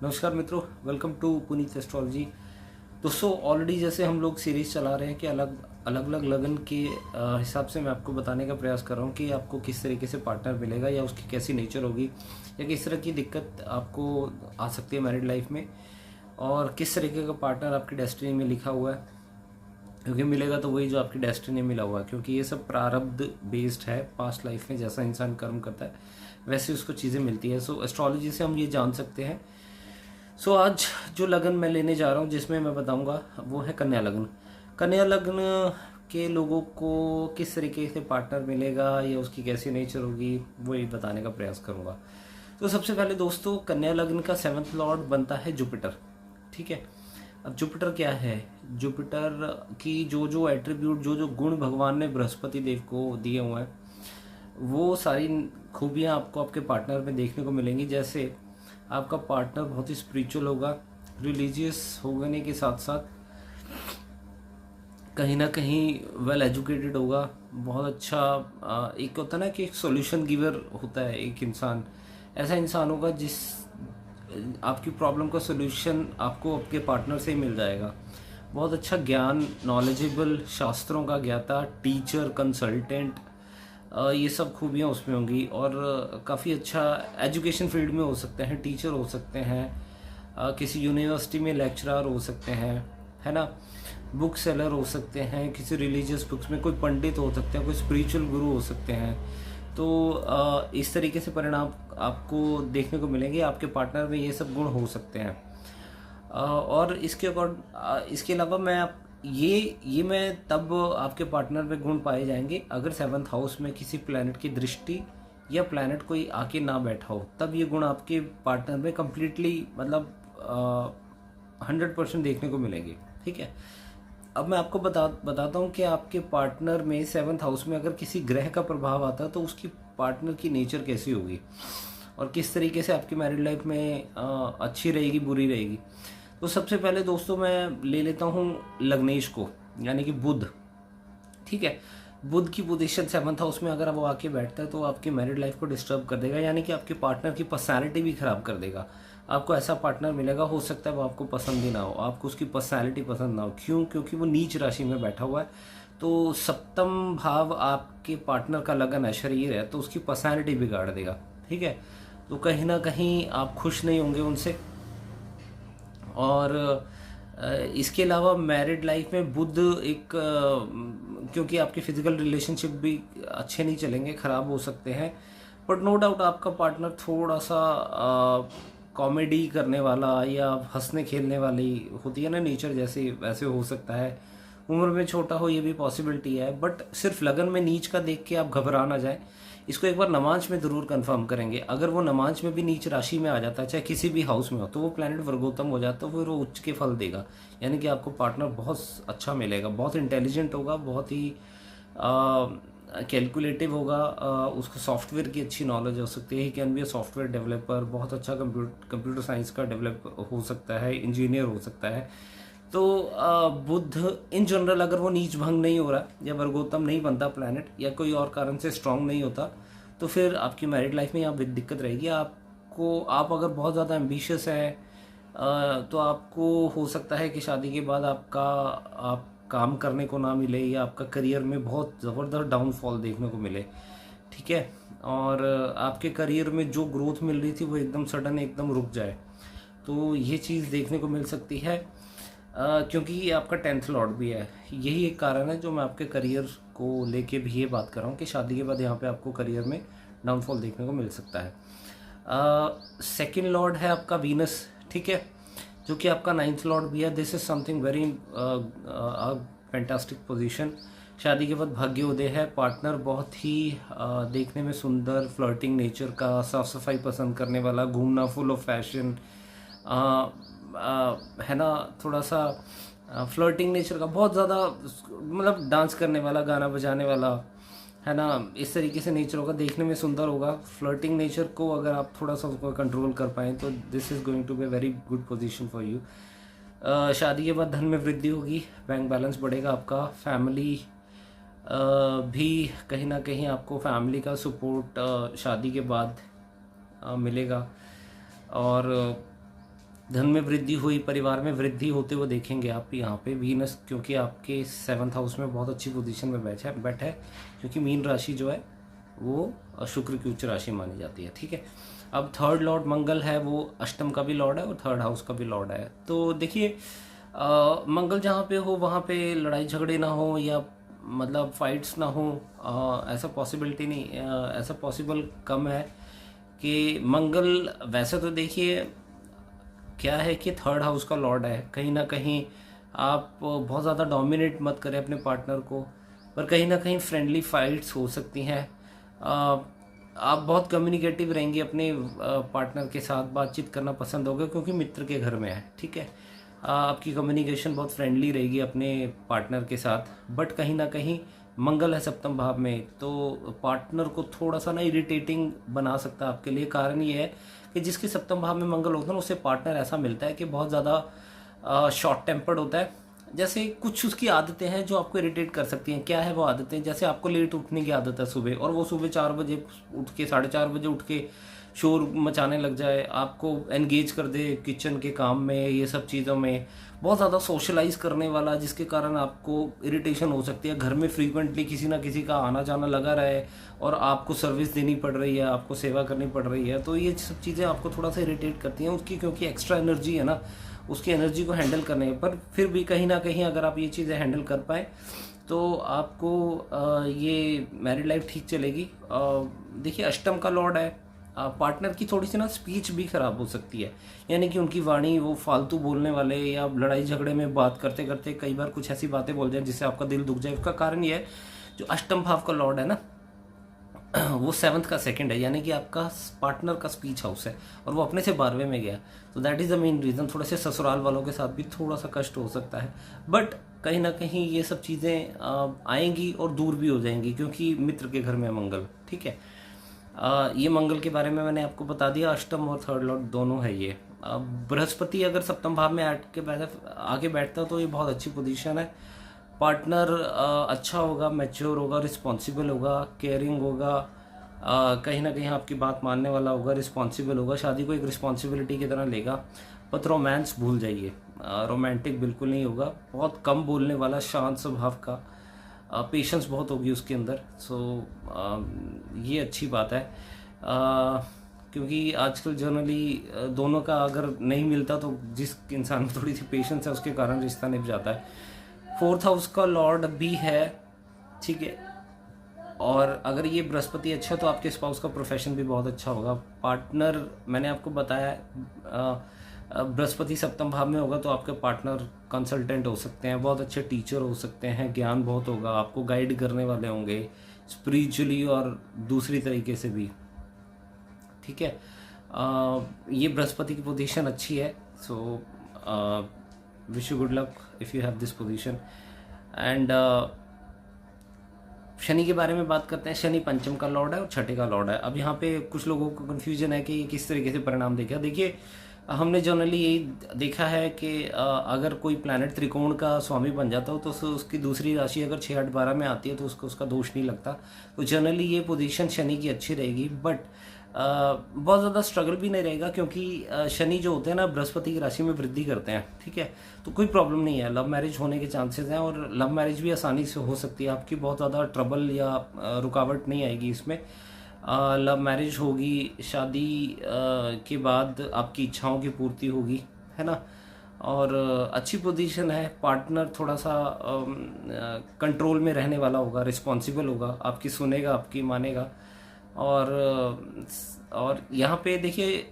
नमस्कार मित्रों, welcome to Puneet astrology. दोस्तों, ऑलरेडी जैसे हम लोग सीरीज़ चला रहे हैं कि अलग अलग लगन के हिसाब से मैं आपको बताने का प्रयास कर रहा हूँ कि आपको किस तरीके से पार्टनर मिलेगा या उसकी कैसी नेचर होगी या किस तरह की दिक्कत आपको आ सकती है मैरिड लाइफ में, और किस तरीके का पार्टनर आपकी डेस्टिनी में लिखा हुआ है। क्योंकि मिलेगा तो वही जो आपकी डेस्टिनी में मिला हुआ है, क्योंकि ये सब प्रारब्ध बेस्ड है। पास्ट लाइफ में जैसा इंसान कर्म करता है वैसे उसको चीज़ें मिलती है। सो एस्ट्रोलॉजी से हम ये जान सकते हैं। सो आज जो लगन मैं लेने जा रहा हूँ जिसमें मैं बताऊँगा वो है कन्या लगन। कन्या लगन के लोगों को किस तरीके से पार्टनर मिलेगा या उसकी कैसी नेचर होगी वो ही बताने का प्रयास करूँगा। तो सबसे पहले दोस्तों, कन्या लगन का 7th लॉर्ड बनता है जुपिटर। ठीक है, अब जुपिटर क्या है? जुपिटर की जो जो एट्रीब्यूट, जो जो गुण भगवान ने बृहस्पति देव को दिए हुए हैं, वो सारी खूबियाँ आपको आपके पार्टनर में देखने को मिलेंगी। जैसे आपका पार्टनर बहुत ही स्पिरिचुअल होगा, रिलीजियस होने के साथ साथ कहीं ना कहीं वेल एजुकेटेड होगा, बहुत अच्छा एक होता है ना कि एक सॉल्यूशन गिवर होता है एक इंसान, ऐसा इंसान होगा जिस आपकी प्रॉब्लम का सॉल्यूशन आपको आपके पार्टनर से ही मिल जाएगा। बहुत अच्छा ज्ञान, नॉलेजेबल, शास्त्रों का ज्ञाता, टीचर, कंसल्टेंट, ये सब खूबियाँ उसमें होंगी। और काफ़ी अच्छा एजुकेशन फील्ड में हो सकते हैं, टीचर हो सकते हैं, किसी यूनिवर्सिटी में लेक्चरर हो सकते हैं, है ना, बुक सेलर हो सकते हैं, किसी रिलीजियस बुक्स में कोई पंडित हो सकते हैं, कोई स्पिरिचुअल गुरु हो सकते हैं। तो इस तरीके से परिणाम आपको देखने को मिलेंगे। आपके पार्टनर में ये सब गुण हो सकते हैं। और इसके अलावा ये मैं तब आपके पार्टनर में गुण पाए जाएंगे अगर 7th हाउस में किसी प्लैनेट की दृष्टि या प्लैनेट कोई आके ना बैठा हो, तब ये गुण आपके पार्टनर में कम्प्लीटली मतलब 100% देखने को मिलेंगे। ठीक है, अब मैं आपको बताता हूँ कि आपके पार्टनर में 7th हाउस में अगर किसी ग्रह का प्रभाव आता है तो उसकी पार्टनर की नेचर कैसी होगी और किस तरीके से आपकी मैरिड लाइफ में अच्छी रहेगी, बुरी रहेगी। तो सबसे पहले दोस्तों मैं ले लेता हूँ लग्नेश को, यानी कि बुध। ठीक है, बुध की पोजीशन 7th हाउस में अगर वो आके बैठता है तो आपकी मैरिड लाइफ को डिस्टर्ब कर देगा, यानी कि आपके पार्टनर की पर्सनैलिटी भी खराब कर देगा। आपको ऐसा पार्टनर मिलेगा, हो सकता है वो आपको पसंद ही ना हो, आपको उसकी पर्सनैलिटी पसंद ना हो। क्यों? क्योंकि वो नीच राशि में बैठा हुआ है। तो सप्तम भाव आपके पार्टनर का लगन है, शरीर है, तो उसकी पर्सनैलिटी बिगाड़ देगा। ठीक है, तो कहीं ना कहीं आप खुश नहीं होंगे उनसे। और इसके अलावा मैरिड लाइफ में बुध क्योंकि आपके फिजिकल रिलेशनशिप भी अच्छे नहीं चलेंगे, ख़राब हो सकते हैं। बट नो डाउट आपका पार्टनर थोड़ा सा कॉमेडी करने वाला या हंसने खेलने वाली होती है ना नेचर, जैसे वैसे हो सकता है। उम्र में छोटा हो ये भी पॉसिबिलिटी है, बट सिर्फ लगन में नीच का देख के आप घबरा ना जाए। इसको एक बार नमाज में ज़रूर कंफर्म करेंगे। अगर वो नमाज में भी नीच राशि में आ जाता है, चाहे किसी भी हाउस में हो, तो वो प्लैनेट वर्गोत्तम हो जाता है, फिर वो उच्च के फल देगा। यानी कि आपको पार्टनर बहुत अच्छा मिलेगा, बहुत इंटेलिजेंट होगा, बहुत ही कैलकुलेटिव होगा, उसको सॉफ्टवेयर की अच्छी नॉलेज हो सकती है। He can be a software developer, बहुत अच्छा कंप्यूटर साइंस का डेवलप हो सकता है, इंजीनियर हो सकता है। तो बुध इन जनरल अगर वो नीच भंग नहीं हो रहा या वर्गोत्तम नहीं बनता प्लैनेट, या कोई और कारण से स्ट्रांग नहीं होता, तो फिर आपकी मैरिड लाइफ में यहाँ दिक्कत रहेगी। आप अगर बहुत ज़्यादा एम्बिशियस हैं तो आपको हो सकता है कि शादी के बाद आप काम करने को ना मिले या आपका करियर में बहुत ज़बरदस्त डाउनफॉल देखने को मिले। ठीक है, और आपके करियर में जो ग्रोथ मिल रही थी वो एकदम सडन एकदम रुक जाए, तो ये चीज़ देखने को मिल सकती है। क्योंकि ये आपका 10th लॉर्ड भी है। यही एक कारण है जो मैं आपके करियर को लेके भी ये बात कर रहा हूँ कि शादी के बाद यहाँ पे आपको करियर में डाउनफॉल देखने को मिल सकता है। 2nd लॉर्ड है आपका वीनस। ठीक है, जो कि आपका 9th लॉर्ड भी है। This is something very fantastic position. शादी के बाद भाग्योदय है। पार्टनर बहुत ही देखने में सुंदर, फ्लर्टिंग नेचर का, साफ सफाई पसंद करने वाला, घूमना, फुल ऑफ फैशन, है ना, थोड़ा सा फ्लर्टिंग नेचर का, बहुत ज़्यादा मतलब डांस करने वाला, गाना बजाने वाला, है ना, इस तरीके से नेचर होगा, देखने में सुंदर होगा। फ्लर्टिंग नेचर को अगर आप थोड़ा सा उसको कंट्रोल कर पाएँ तो this is going to be very good position for you. शादी के बाद धन में वृद्धि होगी, बैंक बैलेंस बढ़ेगा आपका। फैमिली भी कहीं ना कहीं आपको फैमिली का सपोर्ट शादी के बाद मिलेगा। और धन में वृद्धि हुई, परिवार में वृद्धि होते हुए देखेंगे आप यहाँ पे वीनस, क्योंकि आपके 7th हाउस में बहुत अच्छी पोजीशन में बैठा है, क्योंकि मीन राशि जो है वो शुक्र की उच्च राशि मानी जाती है। ठीक है, अब थर्ड लॉर्ड मंगल है, वो अष्टम का भी लॉर्ड है और थर्ड हाउस का भी लॉर्ड है। तो देखिए मंगल जहाँ पे हो वहाँ पे लड़ाई झगड़े ना हो, या मतलब फाइट्स ना हो, ऐसा पॉसिबिलिटी नहीं, ऐसा पॉसिबल कम है कि मंगल, वैसे तो देखिए क्या है कि थर्ड हाउस का लॉर्ड है, कहीं ना कहीं आप बहुत ज़्यादा डोमिनेट मत करें अपने पार्टनर को, पर कहीं ना कहीं फ्रेंडली फाइट्स हो सकती हैं। आप बहुत कम्युनिकेटिव रहेंगे अपने पार्टनर के साथ, बातचीत करना पसंद होगा क्योंकि मित्र के घर में है। ठीक है, आपकी कम्युनिकेशन बहुत फ्रेंडली रहेगी अपने पार्टनर के साथ, बट कहीं ना कहीं मंगल है सप्तम भाव में, तो पार्टनर को थोड़ा सा ना इरिटेटिंग बना सकता है आपके लिए। कारण ये है कि जिसके सप्तम भाव में मंगल होता है ना, उससे पार्टनर ऐसा मिलता है कि बहुत ज़्यादा शॉर्ट टेम्पर्ड होता है। जैसे कुछ उसकी आदतें हैं जो आपको इरिटेट कर सकती हैं। क्या है वो आदतें? जैसे आपको लेट उठने की आदत है सुबह, और वो सुबह 4 बजे उठ के, 4:30 बजे उठ के शोर मचाने लग जाए, आपको एंगेज कर दे किचन के काम में, ये सब चीज़ों में, बहुत ज़्यादा सोशलाइज करने वाला, जिसके कारण आपको इरिटेशन हो सकती है। घर में फ्रीक्वेंटली किसी ना किसी का आना जाना लगा रहे और आपको सर्विस देनी पड़ रही है, आपको सेवा करनी पड़ रही है, तो ये सब चीज़ें आपको थोड़ा सा इरिटेट करती हैं उसकी, क्योंकि एक्स्ट्रा एनर्जी है ना, उसकी एनर्जी को हैंडल करने पर। फिर भी कहीं ना कहीं अगर आप ये चीज़ें हैंडल कर पाए तो आपको ये मैरिड लाइफ ठीक चलेगी। देखिए अष्टम का लॉर्ड है, पार्टनर की थोड़ी सी ना स्पीच भी खराब हो सकती है, यानी कि उनकी वाणी, वो फालतू बोलने वाले, या लड़ाई झगड़े में बात करते करते कई बार कुछ ऐसी बातें बोल जाए जिससे आपका दिल दुख जाए। उसका कारण ये है, जो अष्टम भाव का लॉर्ड है ना, वो 7th का सेकंड है, यानी कि आपका पार्टनर का स्पीच हाउस है, और वो अपने से 12वें में गया। तो that is the main reason. थोड़े से ससुराल वालों के साथ भी थोड़ा सा कष्ट हो सकता है, बट कहीं ना कहीं ये सब चीज़ें आएंगी और दूर भी हो जाएंगी, क्योंकि मित्र के घर में मंगल। ठीक है, ये मंगल के बारे में मैंने आपको बता दिया। अष्टम और थर्ड लॉर्ड दोनों है ये। बृहस्पति अगर सप्तम भाव में आगे बैठता तो ये बहुत अच्छी पोजीशन है। पार्टनर अच्छा होगा, मैच्योर होगा, रिस्पॉन्सिबल होगा, केयरिंग होगा, कहीं ना कहीं आपकी बात मानने वाला होगा, रिस्पॉन्सिबल होगा, शादी को एक रिस्पॉन्सिबिलिटी की तरह लेगा। बट रोमांस भूल जाइए, रोमांटिक बिल्कुल नहीं होगा, बहुत कम बोलने वाला, शांत स्वभाव का, पेशेंस बहुत होगी उसके अंदर। सो ये अच्छी बात है, क्योंकि आजकल जनरली दोनों का अगर नहीं मिलता तो जिस इंसान में थोड़ी सी पेशेंस है उसके कारण रिश्ता निभ जाता है। 4th हाउस का लॉर्ड भी है, ठीक है, और अगर ये बृहस्पति अच्छा तो आपके स्पाउस का प्रोफेशन भी बहुत अच्छा होगा। पार्टनर, मैंने आपको बताया, बृहस्पति सप्तम भाव में होगा तो आपके पार्टनर कंसल्टेंट हो सकते हैं, बहुत अच्छे टीचर हो सकते हैं, ज्ञान बहुत होगा, आपको गाइड करने वाले होंगे स्पिरिचुअली और दूसरी तरीके से भी। ठीक है, ये बृहस्पति की पोजीशन अच्छी है। So wish you good luck if you have this position. And Shani के बारे में बात करते हैं। शनि पंचम का लॉर्ड है और छठे का लॉर्ड है। अब यहाँ पे कुछ लोगों को कन्फ्यूजन है कि ये किस तरीके से परिणाम देगा। देखिए हमने जनरली यही देखा है कि अगर कोई प्लैनेट त्रिकोण का स्वामी बन जाता हो तो उसकी दूसरी राशि अगर 6, 8, 12 में आती है तो उसको उसका दोष नहीं लगता। तो जनरली ये पोजीशन शनि की अच्छी रहेगी, बट बहुत ज़्यादा स्ट्रगल भी नहीं रहेगा, क्योंकि शनि जो होते हैं ना बृहस्पति की राशि में वृद्धि करते हैं। ठीक है, तो कोई प्रॉब्लम नहीं है, लव मैरिज होने के चांसेस हैं, और लव मैरिज भी आसानी से हो सकती है, आपकी बहुत ज़्यादा ट्रबल या रुकावट नहीं आएगी इसमें। लव मैरिज होगी, शादी के बाद आपकी इच्छाओं की पूर्ति होगी, है ना, और अच्छी पोजीशन है। पार्टनर थोड़ा सा कंट्रोल में रहने वाला होगा, रिस्पॉन्सिबल होगा, आपकी सुनेगा, आपकी मानेगा। और यहाँ पे देखिए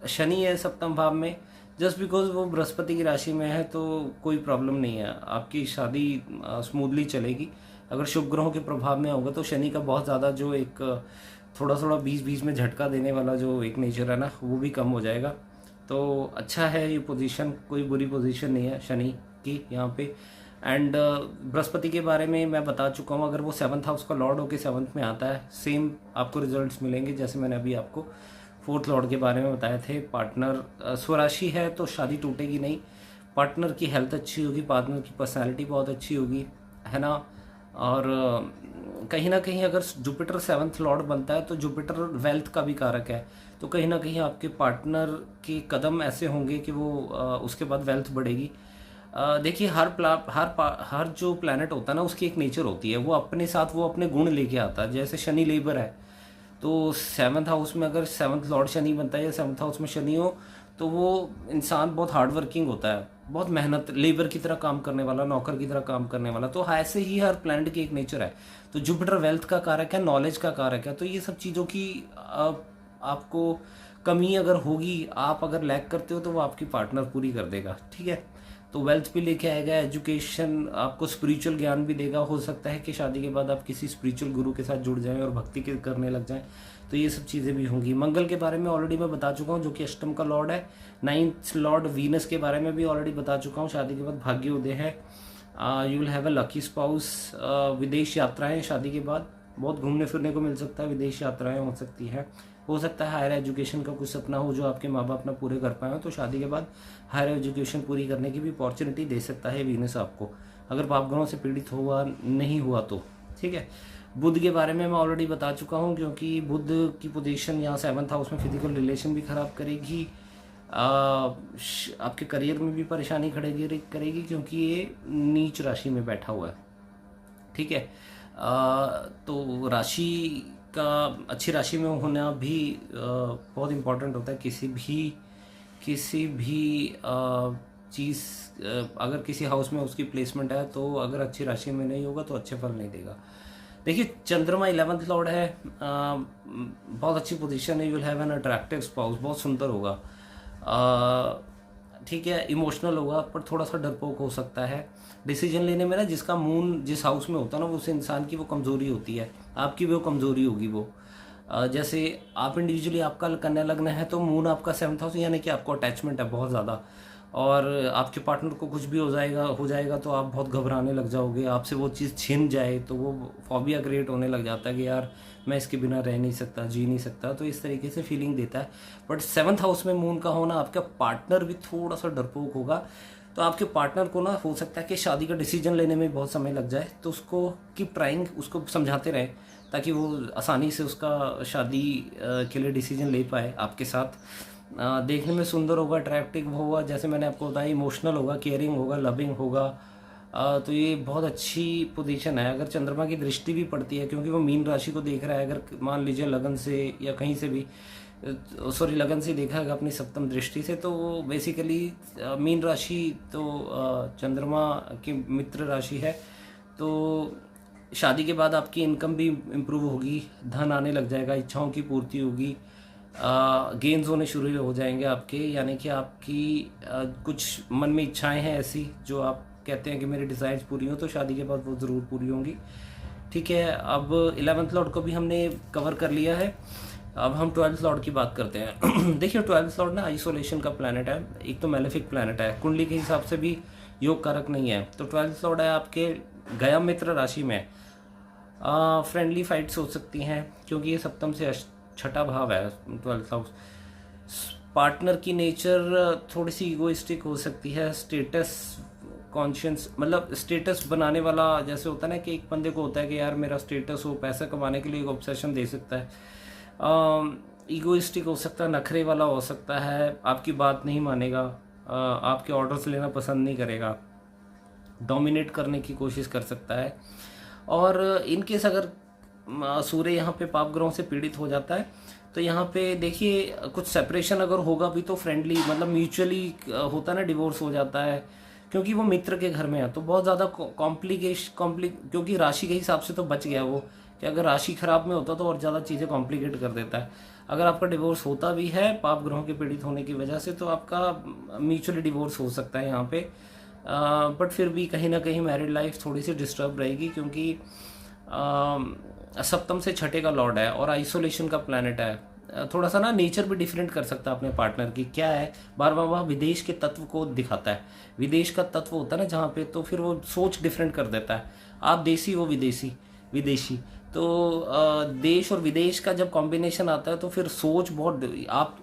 शनि है सप्तम भाव में, जस्ट बिकॉज वो बृहस्पति की राशि में है तो कोई प्रॉब्लम नहीं है, आपकी शादी स्मूथली चलेगी। अगर शुभ ग्रहों के प्रभाव में होगा तो शनि का बहुत ज़्यादा जो एक थोड़ा थोड़ा बीच बीच में झटका देने वाला जो एक नेचर है ना, वो भी कम हो जाएगा। तो अच्छा है ये पोजीशन, कोई बुरी पोजीशन नहीं है शनि की यहाँ पे। एंड बृहस्पति के बारे में मैं बता चुका हूँ, अगर वो 7th हाउस का लॉर्ड होकर 7th में आता है, सेम आपको रिजल्ट्स मिलेंगे जैसे मैंने अभी आपको 4th लॉर्ड के बारे में बताए थे। पार्टनर स्वराशि है तो शादी टूटेगी नहीं, पार्टनर की हेल्थ अच्छी होगी, पार्टनर की पर्सनैलिटी बहुत अच्छी होगी, है ना, और कहीं ना कहीं अगर जुपिटर 7th लॉर्ड बनता है तो जुपिटर वेल्थ का भी कारक है, तो कहीं ना कहीं आपके पार्टनर के कदम ऐसे होंगे कि वो उसके बाद वेल्थ बढ़ेगी। देखिए हर जो प्लैनेट होता है ना उसकी एक नेचर होती है, वो अपने साथ वो अपने गुण लेके आता है। जैसे शनि लेबर है, तो 7th हाउस में अगर 7th लॉर्ड शनि बनता है या 7th हाउस में शनि हो तो वो इंसान बहुत हार्ड वर्किंग होता है, बहुत मेहनत, लेबर की तरह काम करने वाला, नौकर की तरह काम करने वाला। तो ऐसे ही हर प्लैनेट की एक नेचर है। तो जुपिटर वेल्थ का कारक है, नॉलेज का कारक है। तो ये सब चीज़ों की आपको कमी अगर होगी, आप अगर लैक करते हो तो वो आपकी पार्टनर पूरी कर देगा। ठीक है, तो वेल्थ भी लेके आएगा, एजुकेशन, आपको स्पिरिचुअल ज्ञान भी देगा। हो सकता है कि शादी के बाद आप किसी स्पिरिचुअल गुरु के साथ जुड़ जाएं और भक्ति करने लग जाएं, तो ये सब चीज़ें भी होंगी। मंगल के बारे में ऑलरेडी मैं बता चुका हूँ, जो कि अष्टम का लॉर्ड है। 9th लॉर्ड वीनस के बारे में भी ऑलरेडी बता चुका हूँ। शादी के बाद भाग्य उदय है, you will have a lucky spouse. विदेश यात्राएं शादी के बाद बहुत घूमने फिरने को मिल सकता है, विदेश यात्राएं हो सकती है। हो सकता है हायर एजुकेशन का कुछ सपना हो जो आपके माँ बाप ना पूरे कर पाए हो, तो शादी के बाद हायर एजुकेशन पूरी करने की भी अपॉर्चुनिटी दे सकता है वीनस आपको, अगर पाप ग्रहों से पीड़ित हुआ नहीं हुआ तो। ठीक है, बुध के बारे में मैं ऑलरेडी बता चुका हूँ, क्योंकि बुध की पोजीशन यहाँ 7th हाउस में फिजिकल रिलेशन भी खराब करेगी, आपके करियर में भी परेशानी करेगी, क्योंकि ये नीच राशि में बैठा हुआ है। ठीक है, तो राशि का अच्छी राशि में होना भी बहुत इम्पोर्टेंट होता है। किसी भी चीज़, अगर किसी हाउस में उसकी प्लेसमेंट है तो अगर अच्छी राशि में नहीं होगा तो अच्छे फल नहीं देगा। देखिए चंद्रमा 11th लॉर्ड है, बहुत अच्छी पोजीशन है। You will have an attractive spouse, बहुत सुंदर होगा। ठीक है, इमोशनल होगा पर थोड़ा सा डरपोक हो सकता है डिसीजन लेने में ना। जिसका मून जिस हाउस में होता है ना, वो उस इंसान की वो कमज़ोरी होती है, आपकी वो कमज़ोरी होगी वो। जैसे आप इंडिविजुअली, आपका कन्या लग्न है तो मून आपका 7th हाउस, यानी कि आपको अटैचमेंट है बहुत ज़्यादा, और आपके पार्टनर को कुछ भी हो जाएगा तो आप बहुत घबराने लग जाओगे। आपसे वो चीज़ छिन जाए तो वो फॉबिया क्रिएट होने लग जाता है कि यार मैं इसके बिना रह नहीं सकता, जी नहीं सकता, तो इस तरीके से फीलिंग देता है। बट 7th हाउस में मून का होना, आपका पार्टनर भी थोड़ा सा डरपोक होगा, तो आपके पार्टनर को ना हो सकता है कि शादी का डिसीजन लेने में बहुत समय लग जाए। तो उसको कीप ट्राइंग, उसको समझाते रहें ताकि वो आसानी से उसका शादी के लिए डिसीजन ले पाए आपके साथ। देखने में सुंदर होगा, अट्रैक्टिव होगा, जैसे मैंने आपको बताया, इमोशनल होगा, केयरिंग होगा, लविंग होगा। तो ये बहुत अच्छी पोजीशन है। अगर चंद्रमा की दृष्टि भी पड़ती है, क्योंकि वो मीन राशि को देख रहा है, अगर मान लीजिए लगन से या कहीं से भी, सॉरी लगन से देखा है अपनी सप्तम दृष्टि से, तो वो बेसिकली मीन राशि तो चंद्रमा की मित्र राशि है। तो शादी के बाद आपकी इनकम भी इम्प्रूव होगी, धन आने लग जाएगा, इच्छाओं की पूर्ति होगी, गेन्स होने शुरू हो जाएंगे आपके, यानी कि आपकी कुछ मन में इच्छाएं हैं ऐसी जो आप कहते हैं कि मेरी डिज़ायर्स पूरी हो, तो शादी के बाद वो ज़रूर पूरी होंगी। ठीक है, अब 11th लॉर्ड को भी हमने कवर कर लिया है। अब हम 12th लॉर्ड की बात करते हैं। देखिए 12th लॉर्ड ना आइसोलेशन का प्लैनेट है, एक तो मेलेफिक प्लैनेट है, कुंडली के हिसाब से भी योग कारक नहीं है। तो 12th लॉर्ड है आपके गया मित्र राशि में। फ्रेंडली फाइट्स हो सकती हैं, क्योंकि ये सप्तम से छठा भाव है 12th हाउस। पार्टनर की नेचर थोड़ी सी इगोइस्टिक हो सकती है, स्टेटस कॉन्शियस, मतलब स्टेटस बनाने वाला, जैसे होता है ना कि एक बंदे को होता है कि यार मेरा स्टेटस हो, पैसा कमाने के लिए एक ऑब्सेशन दे सकता है। ईगोइस्टिक हो सकता है, नखरे वाला हो सकता है, आपकी बात नहीं मानेगा, आपके ऑर्डर्स लेना पसंद नहीं करेगा, डोमिनेट करने की कोशिश कर सकता है। और इनकेस अगर सूर्य यहाँ पे पाप ग्रहों से पीड़ित हो जाता है तो यहाँ पे देखिए कुछ सेपरेशन अगर होगा भी तो फ्रेंडली, मतलब म्यूचुअली होता है ना, डिवोर्स हो जाता है, क्योंकि वो मित्र के घर में है। तो बहुत ज़्यादा क्योंकि राशि के हिसाब से तो बच गया वो, कि अगर राशि खराब में होता तो और ज़्यादा चीज़ें कॉम्प्लिकेट कर देता है। अगर आपका डिवोर्स होता भी है पाप ग्रहों के पीड़ित होने की वजह से, तो आपका म्यूचुअली डिवोर्स हो सकता है यहाँ पे। बट फिर भी कहीं ना कहीं मैरिड लाइफ थोड़ी सी डिस्टर्ब रहेगी, क्योंकि सप्तम से छठे का लॉर्ड है और आइसोलेशन का प्लैनेट है। थोड़ा सा ना नेचर भी डिफरेंट कर सकता है अपने पार्टनर की। क्या है, बार बार वह विदेश के तत्व को दिखाता है, विदेश का तत्व होता है ना जहाँ पे, तो फिर वो सोच डिफरेंट कर देता है। आप देसी, वो विदेशी, तो देश और विदेश का जब कॉम्बिनेशन आता है तो फिर सोच बहुत, आप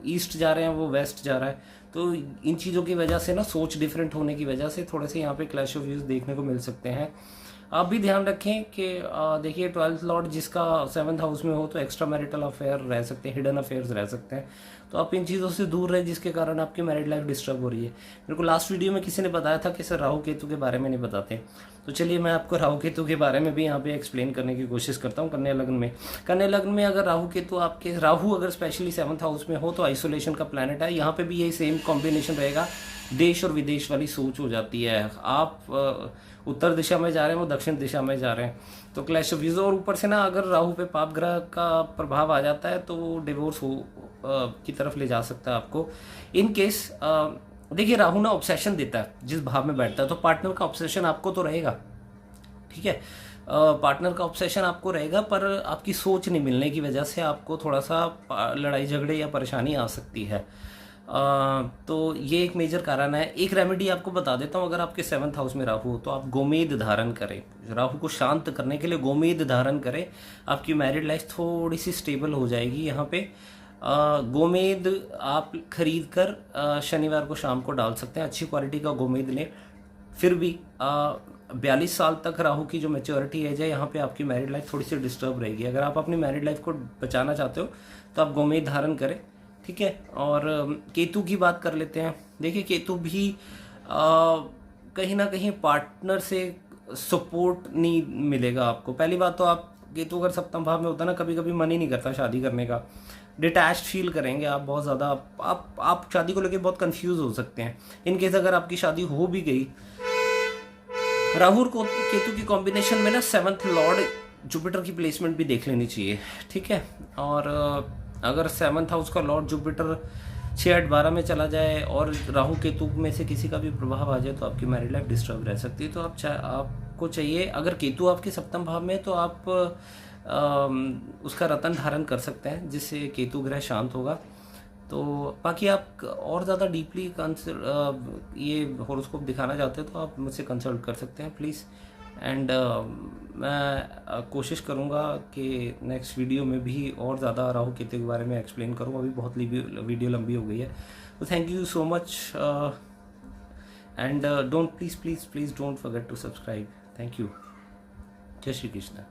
ईस्ट जा रहे हैं, वो वेस्ट जा रहा है, तो इन चीज़ों की वजह से ना, सोच डिफरेंट होने की वजह से थोड़े से यहाँ पे क्लैश ऑफ व्यूज देखने को मिल सकते हैं। आप भी ध्यान रखें कि देखिए 12th लॉर्ड जिसका 7th हाउस में हो तो एक्स्ट्रा मैरिटल अफेयर रह सकते हैं, हिडन अफेयर्स रह सकते हैं, तो आप इन चीज़ों से दूर रहें जिसके कारण आपकी मैरिड लाइफ डिस्टर्ब हो रही है। मेरे को लास्ट वीडियो में किसी ने बताया था कि सर राहु केतु के बारे में नहीं बताते, तो चलिए मैं आपको राहु केतु के बारे में भी यहाँ पे एक्सप्लेन करने की कोशिश करता हूँ। कन्या लग्न में अगर राहु केतु आपके, राहु अगर स्पेशली 7th हाउस में हो तो आइसोलेशन का प्लैनेट है, यहाँ पे भी यही सेम कॉम्बिनेशन रहेगा, देश और विदेश वाली सोच हो जाती है। आप उत्तर दिशा में जा रहे हैं, वो दक्षिण दिशा में जा रहे हैं, तो क्लैश ऑफ व्यूज। और ऊपर से ना अगर राहु पे पाप ग्रह का प्रभाव आ जाता है तो वो डिवोर्स की तरफ ले जा सकता है आपको। इन केस देखिए राहु ना ऑब्सेशन देता है जिस भाव में बैठता है, तो पार्टनर का ऑब्सेशन आपको तो रहेगा, ठीक है, पार्टनर का ऑब्सेशन आपको रहेगा, पर आपकी सोच नहीं मिलने की वजह से आपको थोड़ा सा लड़ाई झगड़े या परेशानी आ सकती है। तो ये एक मेजर कारण है। एक रेमेडी आपको बता देता हूँ, अगर आपके 7th हाउस में राहु हो तो आप गोमेद धारण करें, राहु को शांत करने के लिए गोमेद धारण करें, आपकी मैरिड लाइफ थोड़ी सी स्टेबल हो जाएगी। यहाँ पे गोमेद आप खरीद कर शनिवार को शाम को डाल सकते हैं, अच्छी क्वालिटी का गोमेद लें। फिर भी 42 साल तक राहु की जो मैच्योरिटी एज है, यहाँ पे आपकी मैरिड लाइफ थोड़ी सी डिस्टर्ब रहेगी। अगर आप अपनी मैरिड लाइफ को बचाना चाहते हो तो आप गोमेद धारण करें, ठीक है। और केतु की बात कर लेते हैं। देखिए केतु भी कहीं ना कहीं पार्टनर से सपोर्ट नहीं मिलेगा आपको। पहली बात तो आप, केतु अगर सप्तम भाव में होता है ना, कभी कभी मन ही नहीं करता शादी करने का, डिटैच्ड फील करेंगे आप बहुत ज़्यादा, आप शादी को लेकर बहुत कंफ्यूज हो सकते हैं। इन केस अगर आपकी शादी हो भी गई, राहु और केतु की कॉम्बिनेशन में ना 7th लॉर्ड जुपिटर की प्लेसमेंट भी देख लेनी चाहिए, ठीक है। और अगर 7th हाउस का लॉर्ड जुपिटर 6-8-12 में चला जाए और राहु केतु में से किसी का भी प्रभाव आ जाए तो आपकी मैरिड लाइफ डिस्टर्ब रह सकती है। तो आपको चाहिए, अगर केतु आपके सप्तम भाव में तो आप उसका रतन धारण कर सकते हैं जिससे केतु ग्रह शांत होगा। तो बाकी आप और ज़्यादा डीपली ये हॉरोस्कोप दिखाना चाहते हैं तो आप मुझसे कंसल्ट कर सकते हैं प्लीज़। एंड मैं कोशिश करूँगा कि नेक्स्ट वीडियो में भी और ज़्यादा राहु केतु के बारे में एक्सप्लेन करूँ। अभी बहुत वीडियो लंबी हो गई है, तो thank you so much and don't please don't forget to subscribe. Thank you. जय श्री कृष्ण।